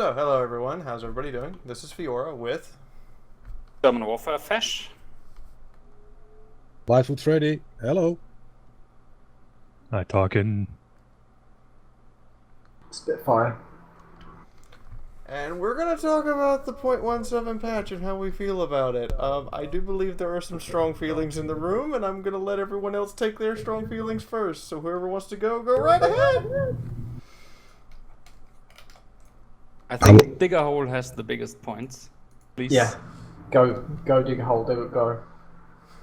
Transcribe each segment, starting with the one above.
So, hello everyone. How's everybody doing? This is Fiaura with German Warfare Fesh. Live with Freddy. Hello. Hi, talking. Spitfire. and we're gonna talk about the .17 patch and how we feel about it. I do believe there are some strong feelings in the room, and I'm gonna let everyone else take their strong feelings first. So whoever wants to go right ahead. I think Digger Hole has the biggest points. Please. Yeah. Go dig a hole, go.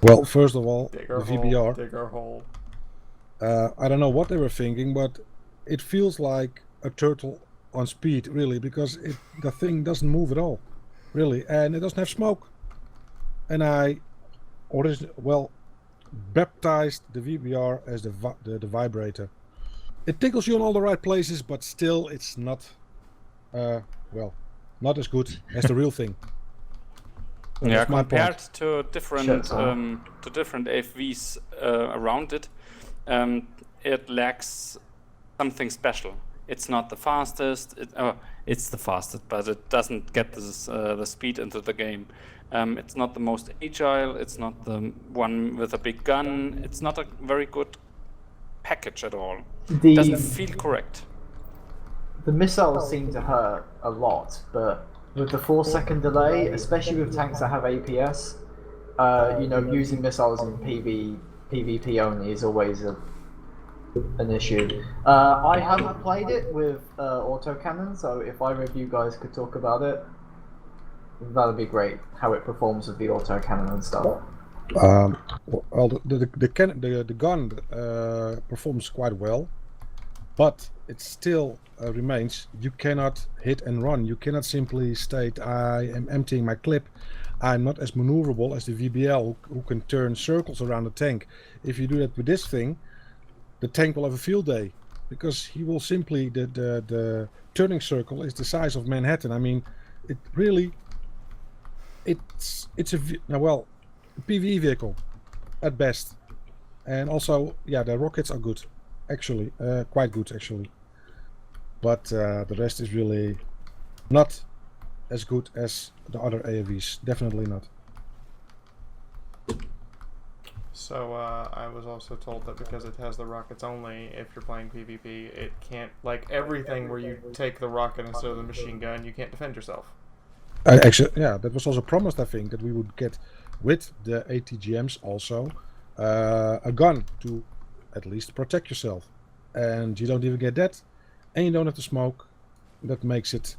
Well, first of all, Dig the our hole. VBR. Dig our hole. I don't know what they were thinking, but it feels like a turtle on speed, really, because the thing doesn't move at all, really, and it doesn't have smoke. And I baptized the VBR as the vibrator. It tickles you in all the right places, but still, it's not, not as good as the real thing. So Yeah, that's my compared point. to different AFVs around it, it lacks something special. It's not the fastest. It's the fastest, but it doesn't get the speed into the game. It's not the most agile. It's not the one with a big gun. It's not a very good package at all. It doesn't feel correct. The missiles seem to hurt a lot, but with the 4-second delay, especially with tanks that have APS, using missiles in PvP only is always an issue. I haven't played it with autocannon, so if either of you guys could talk about it, that'd be great. How it performs with the autocannon and stuff. Well, the gun performs quite well, but it still remains. You cannot hit and run. You cannot simply state, I am emptying my clip. I'm not as maneuverable as the VBL who can turn circles around the tank. If you do that with this thing, the tank will have a field day, because he will simply, the turning circle is the size of Manhattan. I mean, it really, it's a PvE vehicle at best. And also, yeah, the rockets are good, actually, quite good actually. But the rest is really not as good as the other AFVs. Definitely not. So I was also told that because it has the rockets only, if you're playing PvP, it can't, like everything where you take the rocket instead of the machine gun, you can't defend yourself. Actually, yeah, that was also promised, I think, that we would get with the ATGMs also a gun to at least protect yourself. And you don't even get that, and you don't have to smoke. That makes it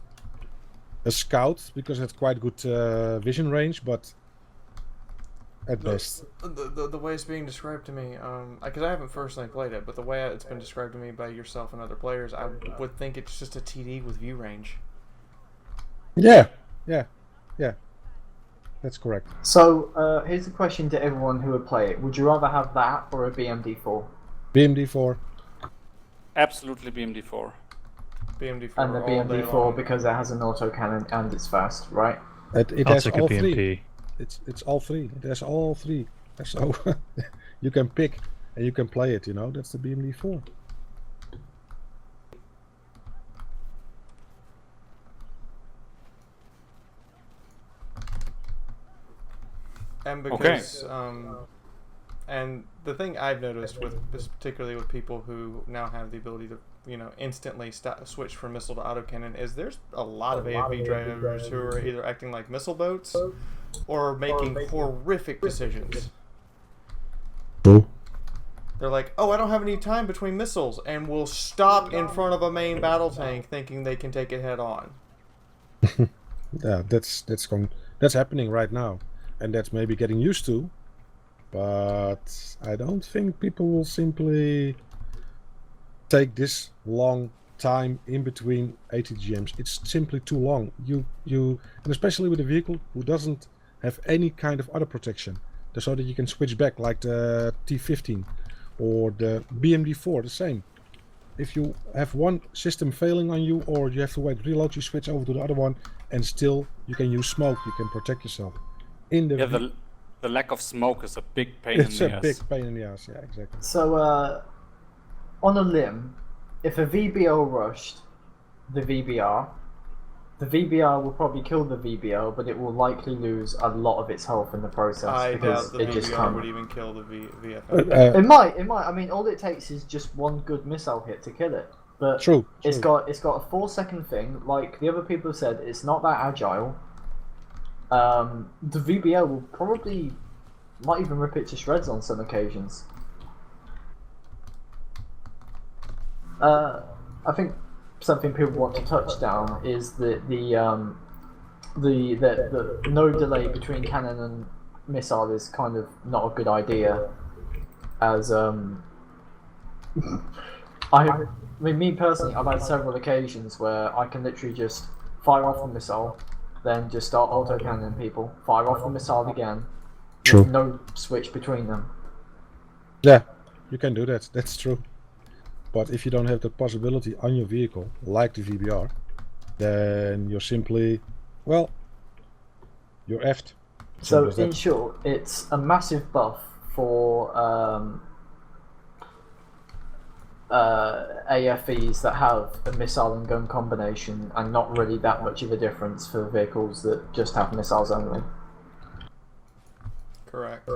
a scout, because it's quite good vision range, but at best. The way it's being described to me, because I haven't personally played it, but the way it's been described to me by yourself and other players, I would think it's just a TD with view range. Yeah, that's correct. So here's a question to everyone who would play it. Would you rather have that or a BMD4? BMD4. Absolutely BMD4. BMD4 And the all day BMD4 long. because it has an autocannon and it's fast, right? It I'll has take a all PMP. three. It's all three. It has all three. So you can pick and you can play it. That's the BMD4. And because, and the thing I've noticed particularly with people who now have the ability to, instantly switch from missile to autocannon, is there's a lot of AFV drivers who are either acting like missile boats or making horrific decisions. True. They're like, oh, I don't have any time between missiles, and will stop in front of a main battle tank thinking they can take it head on. Yeah, that's happening right now, and that's maybe getting used to. But I don't think people will simply take this long time in between ATGMs. It's simply too long. And especially with a vehicle who doesn't have any kind of other protection, so that you can switch back, like the T15 or the BMD4, the same. If you have one system failing on you, or you have to wait, reload, you switch over to the other one, and still you can use smoke. You can protect yourself. The lack of smoke is a big pain in the ass. It's a big pain in the ass, yeah, exactly. So, on a limb, if a VBO rushed the VBR, the VBR will probably kill the VBO, but it will likely lose a lot of its health in the process I because doubt the it just VBR can't. would even kill the VFM. It might. I mean, all it takes is just one good missile hit to kill it. But True. It's got a 4-second thing. Like the other people have said, it's not that agile. The VBO will probably might even rip it to shreds on some occasions. I think something people want to touch down is the no delay between cannon and missile is kind of not a good idea. As I mean, me personally, I've had several occasions where I can literally just fire off the missile, then just start auto cannon people, fire off the missile again. True. With no switch between them. Yeah, you can do that. That's true. But if you don't have that possibility on your vehicle, like the VBR, then you're simply, well, you're effed. So in short, it's a massive buff for AFVs that have a missile and gun combination, and not really that much of a difference for vehicles that just have missiles only. Correct.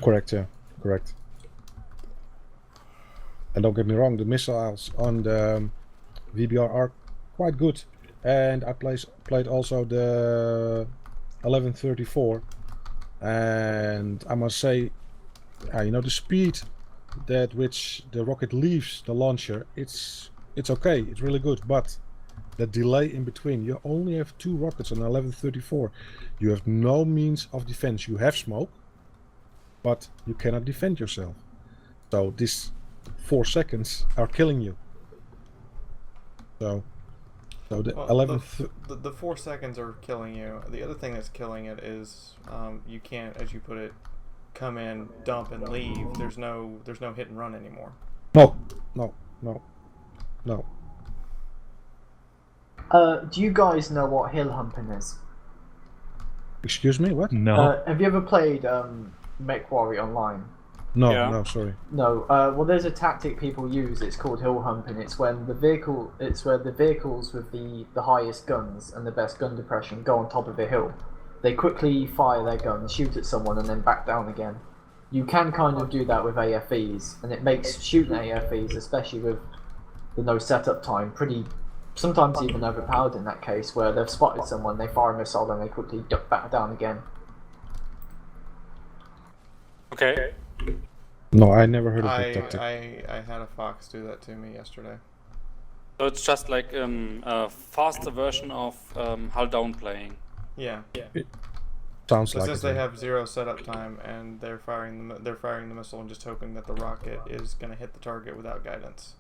Correct, yeah. Correct. And don't get me wrong, the missiles on the VBR are quite good. And I played also the 1134. And I must say, you know, the speed that which the rocket leaves the launcher, it's okay, it's really good. But the delay in between, you only have 2 rockets on 1134. You have no means of defense. You have smoke, but you cannot defend yourself. So this 4 seconds are killing you. So the the 4 seconds are killing you. The other thing that's killing it is you can't, as you put it, come in, dump, and leave. There's no hit and run anymore. No. Do you guys know what hill humping is? Excuse me, what? No. Have you ever played Mech Warrior Online? No, Yeah. no, sorry. No. Well, there's a tactic people use. It's called hill humping. It's when where the vehicles with the highest guns and the best gun depression go on top of a hill. They quickly fire their guns, shoot at someone, and then back down again. You can kind of do that with AFEs, and it makes shooting AFEs, especially with the no setup time, pretty sometimes even overpowered in that case, where they've spotted someone, they fire a missile, then they quickly duck back down again. Okay. No, I never heard of that tactic. I had a fox do that to me yesterday. So it's just like a faster version of hull down playing. Yeah. Sounds So like since it. they have 0 setup time and they're firing the missile and just hoping that the rocket is going to hit the target without guidance.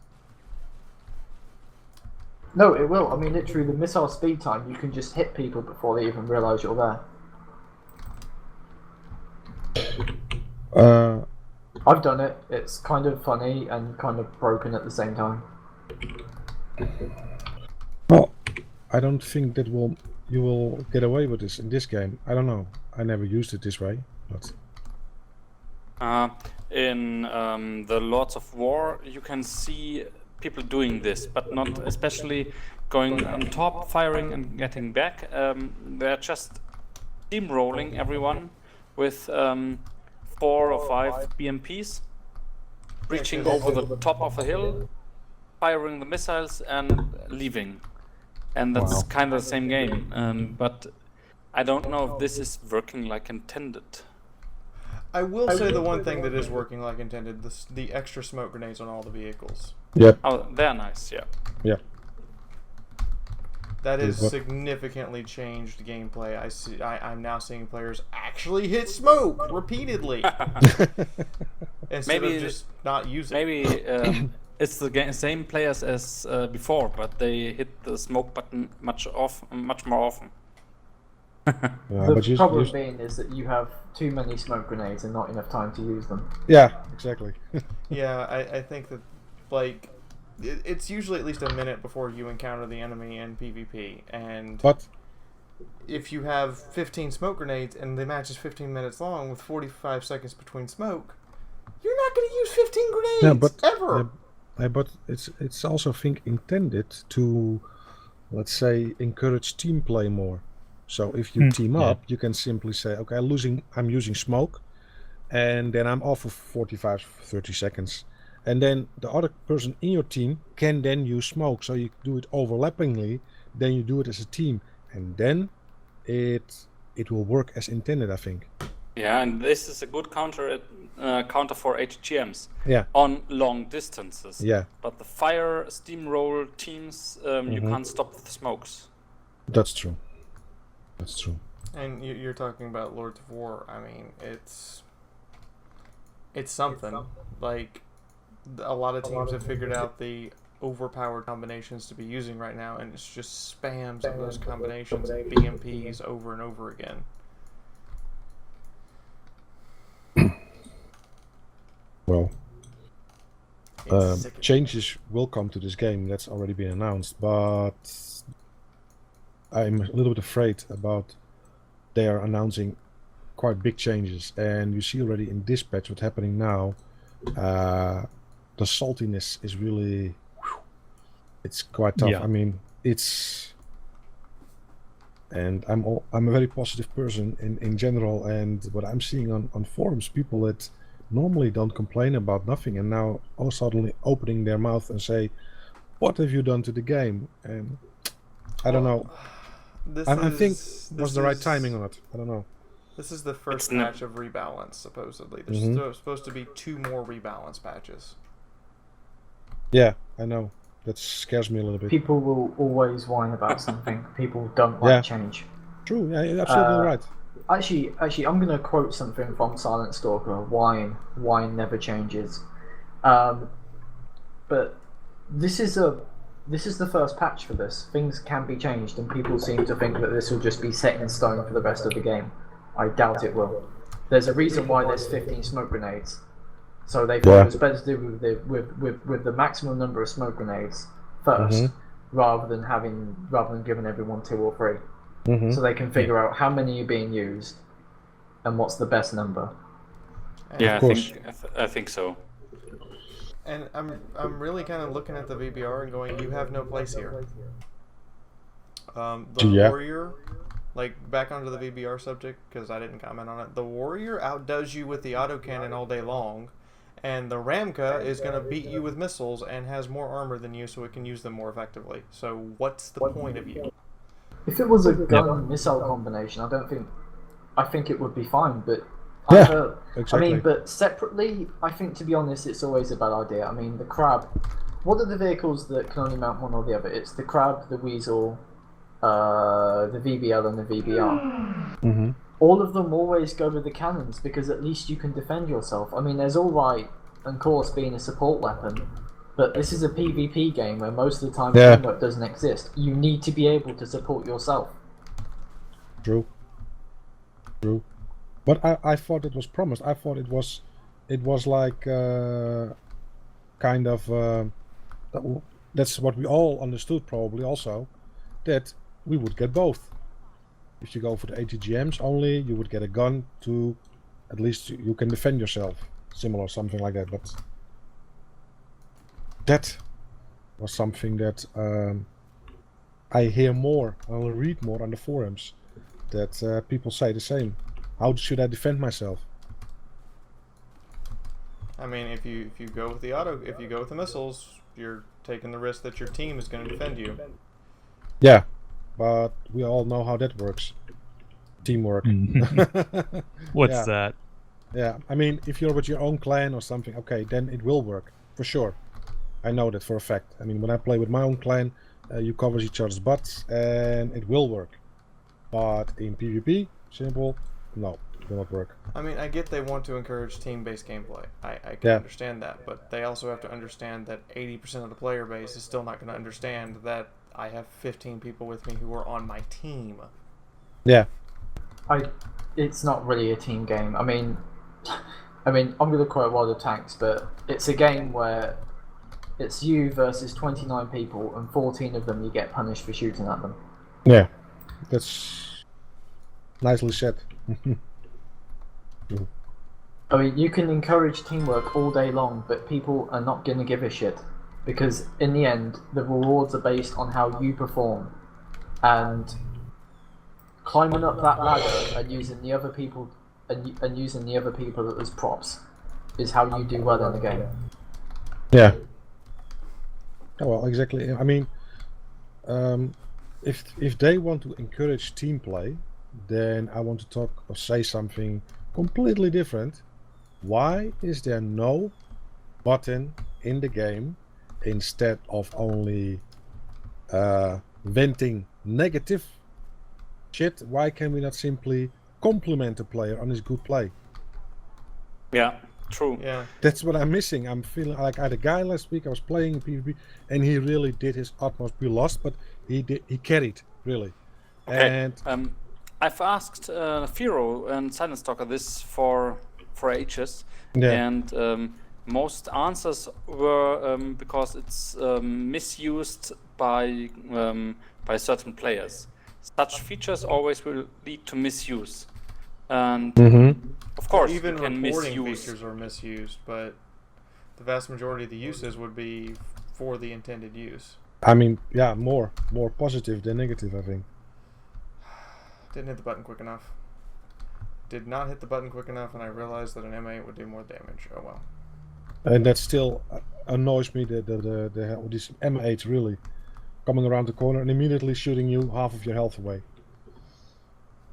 No, it will. I mean, literally, the missile speed time, you can just hit people before they even realise you're there. I've done it. It's kind of funny and kind of broken at the same time. Well, I don't think that you will get away with this in this game. I don't know. I never used it this way, but In the Lords of War, you can see people doing this, but not especially going on top, firing and getting back. They're just steamrolling everyone with 4 or 5 BMPs, reaching over the top of a hill, firing the missiles and leaving. And that's kind of the same game, but I don't know if this is working like intended. I will say the one thing that is working like intended, the extra smoke grenades on all the vehicles. Yep. Oh, they're nice, yeah. Yeah. That has significantly changed gameplay. I'm now seeing players actually hit smoke repeatedly instead of just not use it. Maybe it's the same players as before, but they hit the smoke button much more often. The problem being is that you have too many smoke grenades and not enough time to use them. Yeah, exactly. Yeah, I think that, like, it's usually at least a minute before you encounter the enemy in PvP, and if you have 15 smoke grenades and the match is 15 minutes long with 45 seconds between smoke, you're not going to use 15 grenades ever. Yeah, but it's also, I think, intended to let's say, encourage team play more. So if you team yeah. up, you can simply say, okay, I'm using smoke, and then I'm off for 45, 30 seconds. And then the other person in your team can then use smoke. So you do it overlappingly, then you do it as a team. And then it will work as intended, I think. Yeah, and this is a good counter for HGMs Yeah. on long distances. Yeah. But the fire steamroll teams, you can't stop the smokes. That's true. That's true. And you're talking about Lords of War. I mean, it's something. Like, a lot of teams have figured out the overpowered combinations to be using right now, and it's just spams of those combinations of BMPs over and over again. Well, It's sickening. changes will come to this game. That's already been announced, but I'm a little bit afraid about they are announcing quite big changes. And you see already in Dispatch what's happening now. The saltiness is really, it's quite tough. Yeah. I mean, and I'm a very positive person in general, and what I'm seeing on forums, people that normally don't complain about nothing, and now all suddenly opening their mouth and say, "What have you done to the game?" And I don't know. I think was the right timing on it. I don't know. This is the first It's patch of rebalance, supposedly. There's supposed to be 2 more rebalance patches. Yeah, I know. That scares me a little bit. People will always whine about something. People don't like Yeah. change. True. Yeah, you're absolutely right. Actually, I'm gonna quote something from Silent Stalker. Wine never changes. But this is the first patch for this. Things can be changed, and people seem to think that this will just be set in stone for the rest of the game. I doubt it will. There's a reason why there's 15 smoke grenades. So they thought it was better to do with the maximum number of smoke grenades first, rather than giving everyone 2 or 3. So they can figure out how many are being used and what's the best number. Yeah, course. I think so. And I'm really kind of looking at the VBR and going, you have no place here. The Yeah. Warrior, like, back onto the VBR subject, because I didn't comment on it, the Warrior outdoes you with the autocannon all day long, and the Ramka is going to beat you with missiles and has more armor than you, so it can use them more effectively. So what's the point of you? If it was a gun missile combination, I think it would be fine. But Exactly. but separately, I think, to be honest, it's always a bad idea. I mean, the Crab. What are the vehicles that can only mount one or the other? It's the Crab, the Weasel, the VBL, and the VBR. All of them always go with the cannons because at least you can defend yourself. I mean, there's all right, of course, being a support weapon, but this is a PvP game where most of the time teamwork doesn't exist. You need to be able to support yourself. True. But I thought it was promised. I thought it was like kind of that's what we all understood probably also, that we would get both. If you go for the ATGMs only, you would get a gun to at least you can defend yourself, similar something like that. But that was something that I hear more, I'll read more on the forums, that people say the same. How should I defend myself? I mean, if you go with the missiles, you're taking the risk that your team is going to defend you. Yeah, but we all know how that works. Teamwork. What's that? Yeah, I mean, if you're with your own clan or something, okay, then it will work for sure. I know that for a fact. I mean, when I play with my own clan, you cover each other's butts, and it will work. But in PvP, simple, no, it will not work. I mean, I get they want to encourage team-based gameplay. I can understand that, but they also have to understand that 80% of the player base is still not going to understand that I have 15 people with me who are on my team. Yeah. It's not really a team game. I mean, I'm going to quote World of Tanks, but it's a game where it's you versus 29 people, and 14 of them you get punished for shooting at them. Yeah, that's nicely said. I mean, you can encourage teamwork all day long, but people are not going to give a shit. because in the end, the rewards are based on how you perform, and climbing up that ladder and using the other people as props is how you do well in the game. Yeah. Oh, well, exactly. I mean, if they want to encourage team play, then I want to talk or say something completely different. Why is there no button in the game instead of only venting negative shit? Why can we not simply compliment the player on his good play? Yeah, true. Yeah. That's what I'm missing. I'm feeling like I had a guy last week. I was playing in PvP, and he really did his utmost. We lost, but he carried really. Okay. And I've asked Fiaura and Silent Stalker this for ages, Yeah. and most answers were because it's misused by certain players. Such features always will lead to misuse, and of course Even you can reporting misuse. features are misused, but the vast majority of the uses would be for the intended use. I mean, yeah, more positive than negative, I think. Didn't hit the button quick enough. Did not hit the button quick enough, and I realized that an M8 would do more damage. Oh well. And that still annoys me that these M8s really coming around the corner and immediately shooting you half of your health away.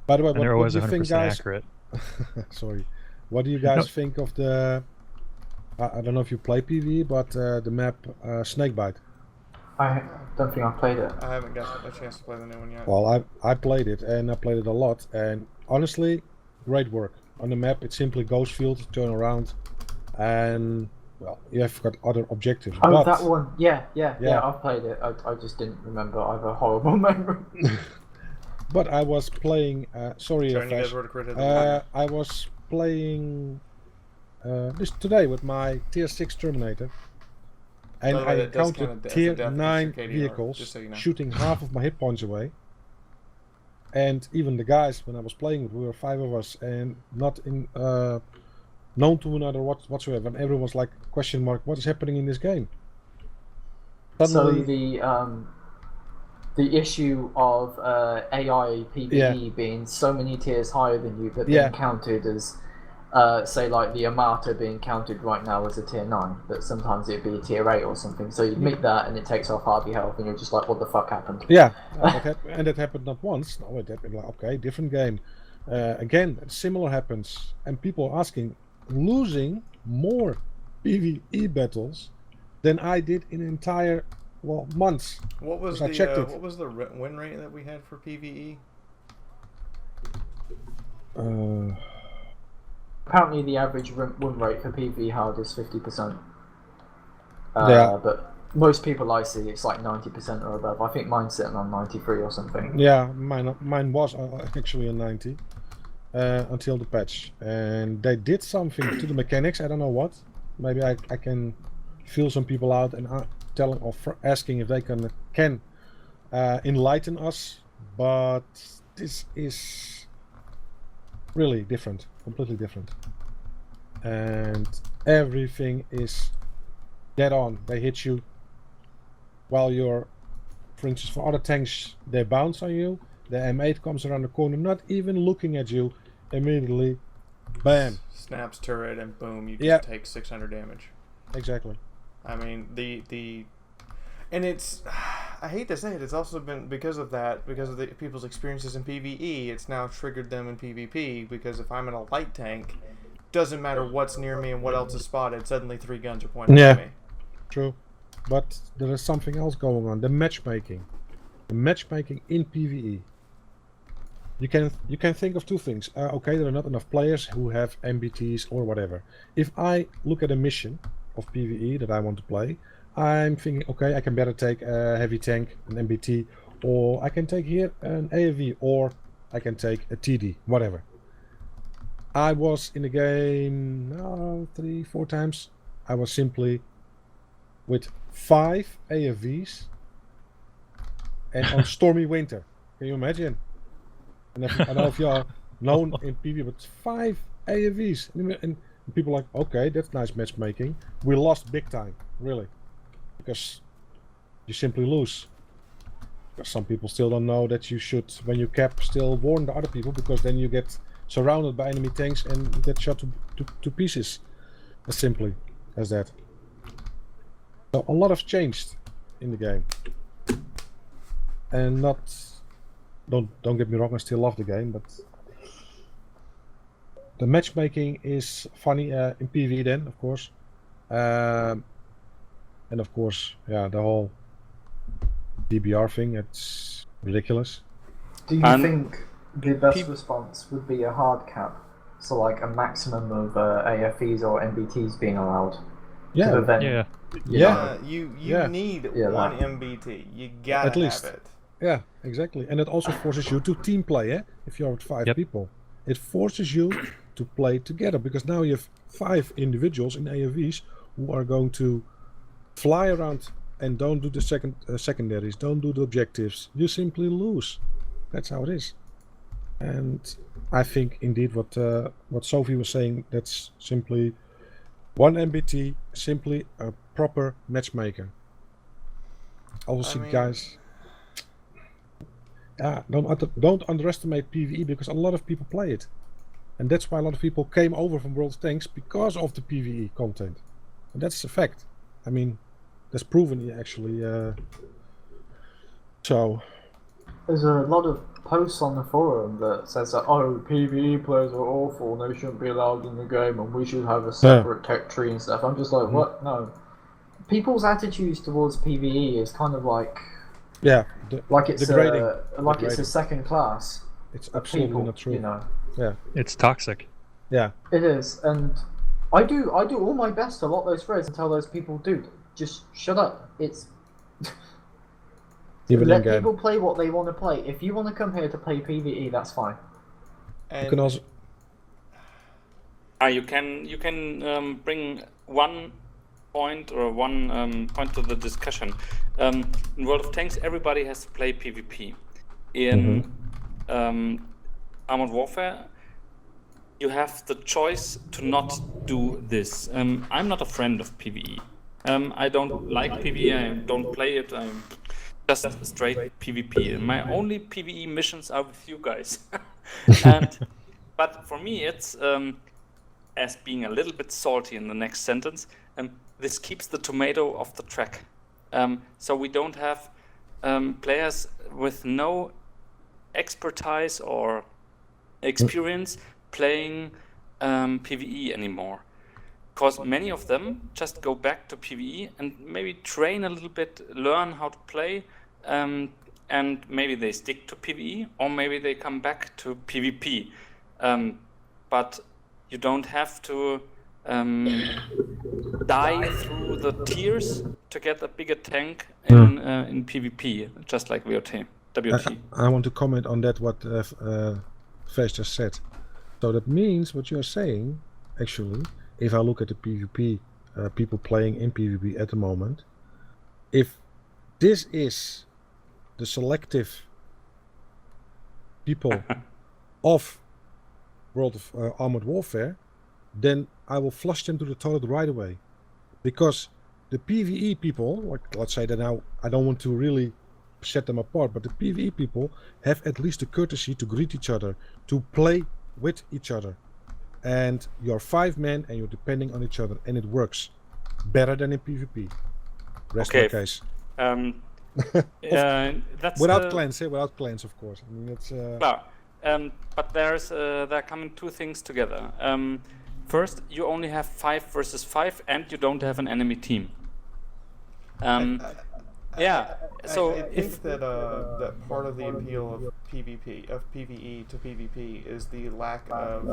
By the way, And they're what always do you think, 100% guys? accurate. Sorry. What do you guys think of the? I don't know if you play PvE, but the map Snakebite. I don't think I've played it. I haven't got a chance to play the new one yet. Well, I played it, and I played it a lot, and honestly, great work. On the map, it's simply ghost field, turn around, and well, you have got other objectives. Oh, but, that one. Yeah, Yeah. I've played it. I just didn't remember. I have a horrible memory. But I was playing. Sorry, Showing you Fesh. guys where to crit it. I was playing this today with my tier 6 Terminator, and By the way, I that does encountered count as a tier death with 9 circadian vehicles just so you know. shooting half of my hit points away. And even the guys, when I was playing with, we were 5 of us, and not in known to another whatsoever. And everyone was like, question mark, what is happening in this game? Suddenly, So the issue of AI PvE being so many tiers higher than you, but being counted as, say, like the Amata being counted right now as a tier 9, but sometimes it'd be a tier 8 or something. So you'd meet that and it takes off half your health, and you're just like, what the fuck happened? Yeah, and that happened not once. No, it happened like, okay, different game. Again, similar happens, and people are asking, losing more PvE battles than I did in entire months. What was I checked it. what was the win rate that we had for PvE? Apparently, the average win rate for PvE hard is 50%. Yeah. But most people I see, it's like 90% or above. I think mine's sitting on 93 or something. Yeah, mine was actually a 90 until the patch, and they did something to the mechanics. I don't know what. Maybe I can feel some people out and telling or asking if they can enlighten us. But this is really different, completely different, and everything is dead on. They hit you while you're, for instance, for other tanks, they bounce on you. The M8 comes around the corner, not even looking at you, immediately, bam. Snaps turret and boom, you just take 600 damage. Exactly. I mean, and it's, I hate to say it, it's also been because of that, because of the people's experiences in PvE, it's now triggered them in PvP, because if I'm in a light tank, doesn't matter what's near me and what else is spotted, suddenly 3 guns are pointed at me. True. But there is something else going on, the matchmaking. The matchmaking in PvE. You can think of two things. Okay, there are not enough players who have MBTs or whatever. If I look at a mission of PvE that I want to play, I'm thinking, okay, I can better take a heavy tank, an MBT, or I can take here an AFV, or I can take a TD, whatever. I was in the game 3-4 times. I was simply with 5 AFVs and on stormy winter. Can you imagine? And I don't know if you are known in PvP, but 5 AFVs. And people are like, okay, that's nice matchmaking. We lost big time, really. because you simply lose. Because some people still don't know that you should, when you cap, still warn the other people, because then you get surrounded by enemy tanks and you get shot to pieces. As simply as that. So a lot has changed in the game. And don't get me wrong, I still love the game, but the matchmaking is funny in PvE then, of course. And of course, yeah, the whole DBR thing, it's ridiculous. Do you think the best response would be a hard cap? So like a maximum of AFEs or MBTs being allowed? Yeah. To prevent, You Yeah. need Yeah, one that. MBT. You gotta At least. have it. Yeah, exactly. And it also forces you to team play, if you're with 5 Yep. people. It forces you to play together, because now you have 5 individuals in AFVs who are going to fly around and don't do the secondaries, don't do the objectives. You simply lose. That's how it is. And I think indeed what Sophie was saying, that's simply one MBT, simply a proper matchmaker. Obviously, guys, don't underestimate PvE, because a lot of people play it, and that's why a lot of people came over from World of Tanks because of the PvE content, and that's a fact. I mean, that's proven actually. So There's a lot of posts on the forum that says that PvE players are awful and they shouldn't be allowed in the game and we should have a separate tech tree and stuff. I'm just like, what? No. People's attitudes towards PvE is kind of like it's degrading. it's a second class. It's absolutely people, not true. You know. Yeah. It's toxic. Yeah. It is, and I do all my best to lock those threads and tell those people, dude, just shut up. It's Even let in-game. people play what they want to play. If you want to come here to play PvE, that's fine. And You can also. You can bring one point or one point to the discussion. In World of Tanks, everybody has to play PvP. In Armored Warfare, you have the choice to not do this. I'm not a friend of PvE. I don't like PvE. I don't play it. I'm just straight PvP. My only PvE missions are with you guys. But for me, it's as being a little bit salty in the next sentence. This keeps the tomato off the track. So we don't have players with no expertise or experience playing PvE anymore. Because many of them just go back to PvE and maybe train a little bit, learn how to play, and maybe they stick to PvE, or maybe they come back to PvP. But you don't have to die through the tiers to get a bigger tank in PvP, just like WT. I want to comment on that, what Fesh just said. So that means what you're saying, actually, if I look at the PvP, people playing in PvP at the moment, if this is the selective people of World of Armored Warfare, then I will flush them to the toilet right away. Because the PvE people, like let's say that now, I don't want to really set them apart, but the PvE people have at least the courtesy to greet each other, to play with each other. And you're 5 men and you're depending on each other, and it works better than in PvP. Rest my case. That's without clans, without clans, of course. I mean, it's. But there coming 2 things together. First, you only have 5 versus 5, and you don't have an enemy team. Yeah. So I think that part of the appeal of PvE to PvP is the lack of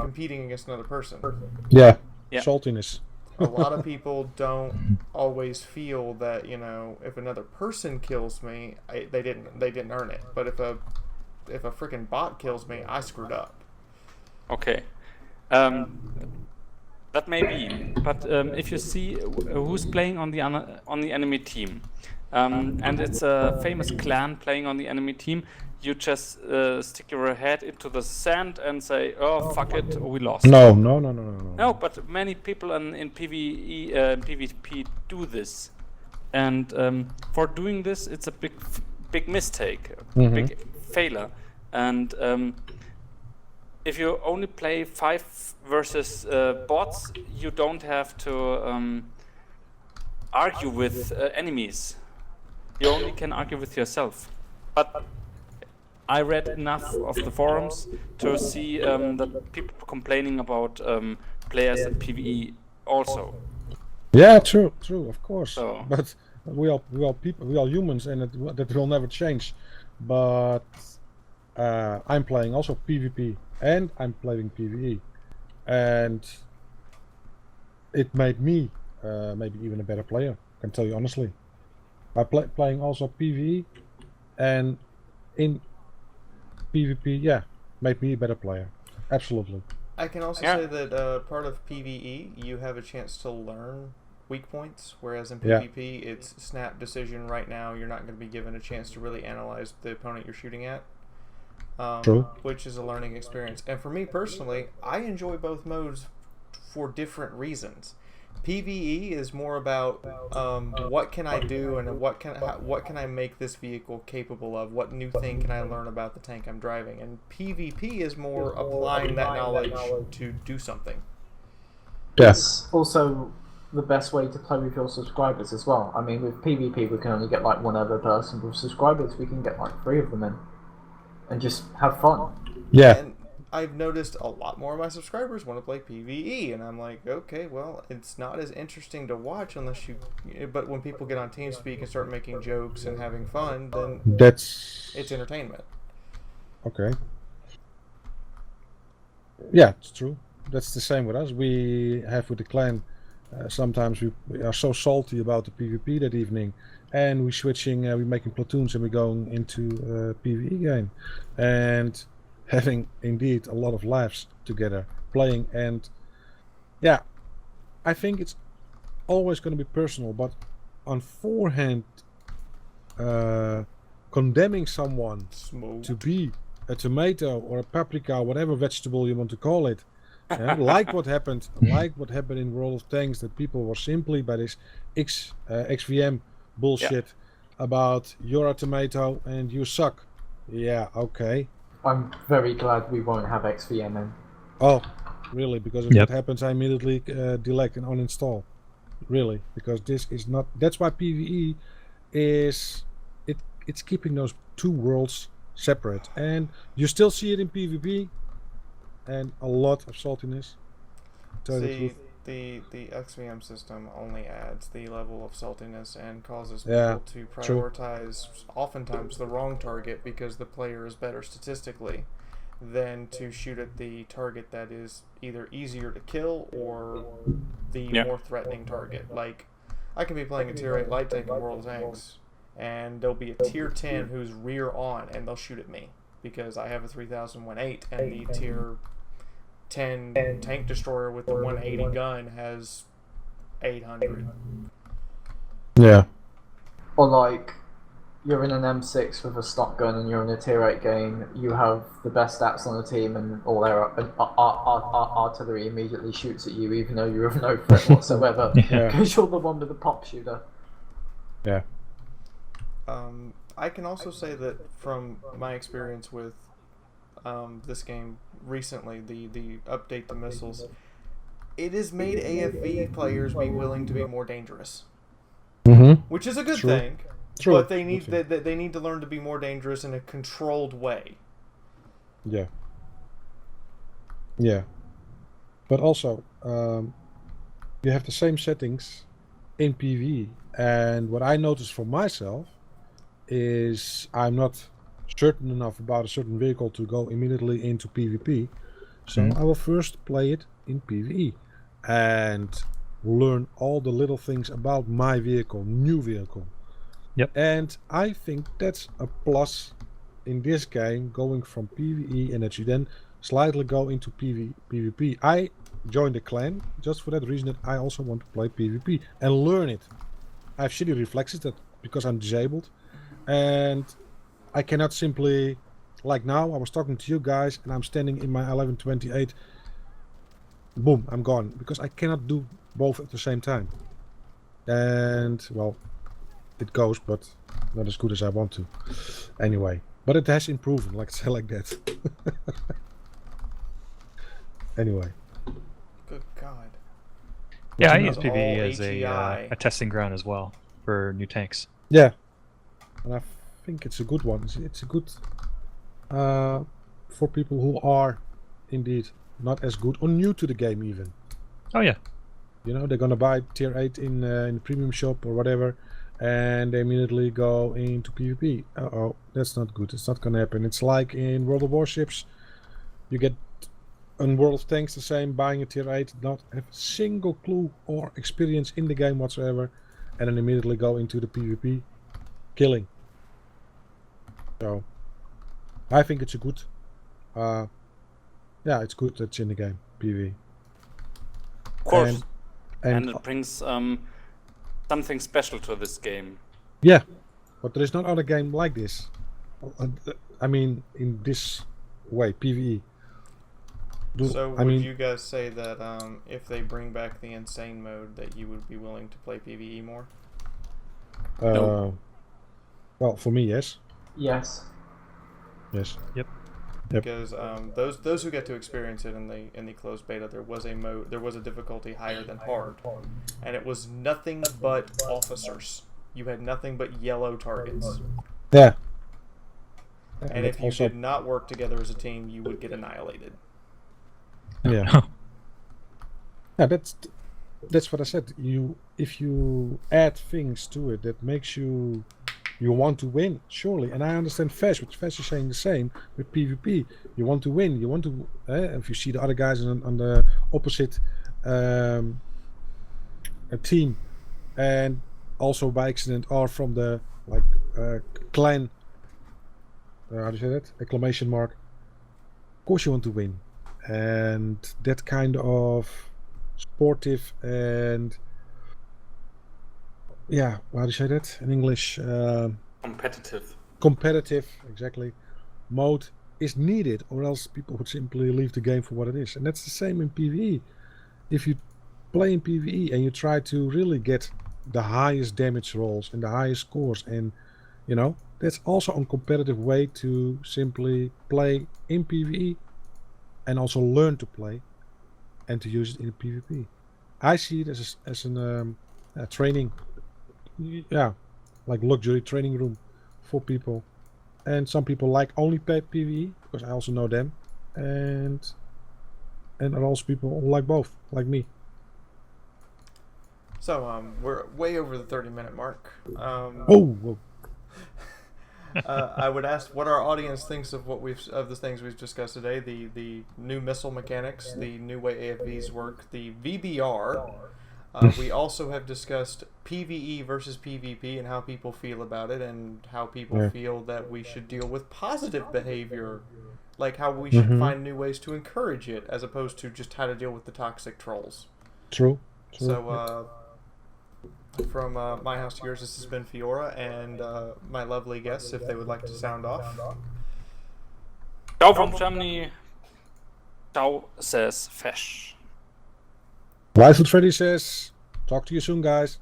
competing against another person. Yeah. Saltiness. A lot of people don't always feel that, you know, if another person kills me, they didn't earn it. But if a freaking bot kills me, I screwed up. Okay. That may be, but if you see who's playing on the enemy team, and it's a famous clan playing on the enemy team, you just stick your head into the sand and say, "Oh, fuck it, we lost." No. No, but many people in PvE, PvP do this. and for doing this, it's a big mistake, a Mhm. big failure. And if you only play 5 versus bots, you don't have to argue with enemies. You only can argue with yourself. But I read enough of the forums to see that people complaining about players in PvE also. Yeah, true, of course. So- But we are people, we are humans, and that will never change. But I'm playing also PvP, and I'm playing PvE, and it made me maybe even a better player. I can tell you honestly. By playing also PvE, and in PvP, yeah, made me a better player. Absolutely. I can also Yeah. say that part of PvE, you have a chance to learn weak points, whereas in Yeah. PvP, it's snap decision right now. You're not going to be given a chance to really analyze the opponent you're shooting at, True. which is a learning experience. And for me personally, I enjoy both modes for different reasons. PvE is more about what can I do and what can I make this vehicle capable of? What new thing can I learn about the tank I'm driving? And PvP is more applying that knowledge to do something. Yeah. It's also the best way to play with your subscribers as well. I mean, with PvP, we can only get like one other person. With subscribers, we can get like 3 of them in, and just have fun. Yeah. And I've noticed a lot more of my subscribers want to play PvE, and I'm like, okay, well, it's not as interesting to watch unless you. But when people get on TeamSpeak and start making jokes and having fun, then That's it's entertainment. okay. Yeah, it's true. That's the same with us. We have with the clan. Sometimes we are so salty about the PvP that evening, and we're switching. We're making platoons, and we're going into PvE game, and having indeed a lot of laughs together playing. And yeah, I think it's always going to be personal, but on forehand, condemning someone Smoke. to be a tomato or a paprika, whatever vegetable you want to call it, like what happened in World of Tanks, that people were simply by this XVM bullshit about you're a tomato and you suck. Yeah, okay. I'm very glad we won't have XVM in. Oh, really? Because if Yep. that happens, I immediately delete and uninstall. Really, because this is not. That's why PvE is it's keeping those two worlds separate, and you still see it in PvP, and a lot of saltiness. To tell you the See, truth. the XVM system only adds the level of saltiness and causes Yeah, people to true. prioritize oftentimes the wrong target because the player is better statistically than to shoot at the target that is either easier to kill or the more threatening target. Like, I can be playing a tier 8 light tank in World of Tanks, and there'll be a tier 10 who's rear on, and they'll shoot at me because I have a 3018, and the tier 10 tank destroyer with the 180 gun has 800. Yeah. Or like, you're in an M6 with a stock gun and you're in a tier 8 game, you have the best stats on the team, and all their artillery immediately shoots at you even though you're of no threat whatsoever, Yeah. because you're the one with the pop shooter. Yeah. I can also say that from my experience with this game recently, the update to missiles, it has made AFV players be willing to be more dangerous, Mm-hmm. which is a good True. thing. True. But they need Okay. they need to learn to be more dangerous in a controlled way. Yeah. Yeah. But also, you have the same settings in PvE, and what I noticed for myself is I'm not certain enough about a certain vehicle to go immediately into PvP, so I will first play it in PvE and learn all the little things about my vehicle, new vehicle. Yep. And I think that's a plus in this game, going from PvE and that you then slightly go into PvP. I joined the clan just for that reason, that I also want to play PvP and learn it. I have shitty reflexes that because I'm disabled, and I cannot simply, like now I was talking to you guys and I'm standing in my 1128, boom, I'm gone, because I cannot do both at the same time. And well, it goes, but not as good as I want to. Anyway, but it has improved, like say like that. Anyway. Good God. Yeah, I you use know? PvE All as HEI. a testing ground as well for new tanks. Yeah, and I think it's a good one. It's a good for people who are indeed not as good or new to the game even. Oh yeah. You know, they're gonna buy tier 8 in the premium shop or whatever, and they immediately go into PvP. Oh, that's not good. It's not gonna happen. It's like in World of Warships, you get on World of Tanks the same, buying a tier 8, not have a single clue or experience in the game whatsoever, and then immediately go into the PvP, killing. So, I think it's a good, yeah, it's good that it's in the game, PvE. Of course. And And it brings something special to this game. yeah, but there is no other game like this. I mean, in this way, PvE. So would you guys say that if they bring back the insane mode, that you would be willing to play PvE more? No. Well, for me, yes. Yes. Yes. Yep. Because those who get to experience it in the closed beta, there was a difficulty higher than hard, and it was nothing but officers. You had nothing but yellow targets. Yeah. And if you did not work together as a team, you would get annihilated. Yeah. Yeah, that's what I said. If you add things to it that makes you want to win, surely. And I understand Fesh, but Fesh is saying the same with PvP. You want to win. You want to. If you see the other guys on the opposite team, and also by accident are from the clan. How do you say that? Exclamation mark. Of course, you want to win. And that kind of sportive and yeah, how do you say that in English? Competitive, exactly. Mode is needed, or else people would simply leave the game for what it is. And that's the same in PvE. If you play in PvE and you try to really get the highest damage rolls and the highest scores, and you know, that's also a competitive way to simply play in PvE. And also learn to play, and to use it in PvP. I see it as a training, yeah, like luxury training room for people. And some people like only PvE because I also know them, and are also people who like both, like me. So we're way over the 30-minute mark. Whoa. I would ask what our audience thinks of the things we've discussed today: the new missile mechanics, the new way AFVs work, the VBR. We also have discussed PvE versus PvP and how people feel about it, and how people feel that we should deal with positive behavior, like how we should find new ways to encourage it, as opposed to just how to deal with the toxic trolls. True. So. From my house to yours, this has been Fiaura and my lovely guests, if they would like to sound off. Ciao from Germany. Ciao, says Fesh. Wildfoot Freddy says, talk to you soon, guys.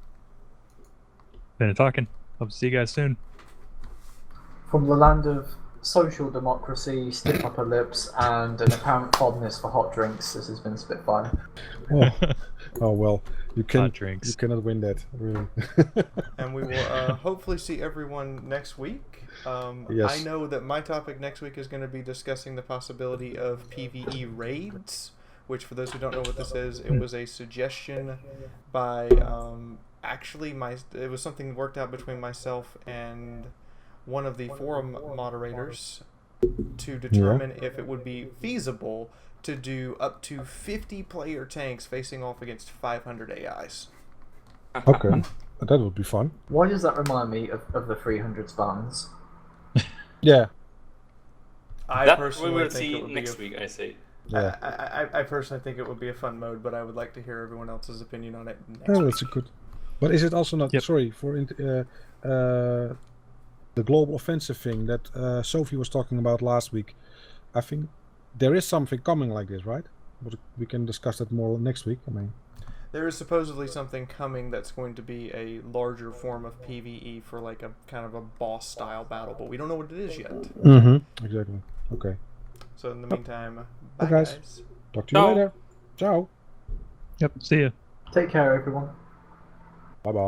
Been talking. Hope to see you guys soon. From the land of social democracy, stiff upper lips, and an apparent fondness for hot drinks, this has been Spitfire. Oh well, you cannot win that, really. And we will hopefully see everyone next week. Yes. I know that my topic next week is going to be discussing the possibility of PvE raids, which, for those who don't know what this is, it was a suggestion by it was something worked out between myself and one of the forum moderators to determine if it would be feasible to do up to 50 player tanks facing off against 500 AIs. Okay, that would be fun. Why does that remind me of the 300 spawns? Yeah. That we will see next week, I say. Yeah. I personally think it would be a fun mode, but I would like to hear everyone else's opinion on it next Oh, week. that's a good. But is it also not? Sorry for the global offensive thing that Sophie was talking about last week. I think there is something coming like this, right? But we can discuss that more next week. I mean, There is supposedly something coming that's going to be a larger form of PvE for like a kind of a boss style battle, but we don't know what it is yet. Mm-hmm. Exactly. Okay. So in the meantime, bye guys. guys. Talk to you Ciao. later. Ciao. Yep. See ya. Take care, everyone.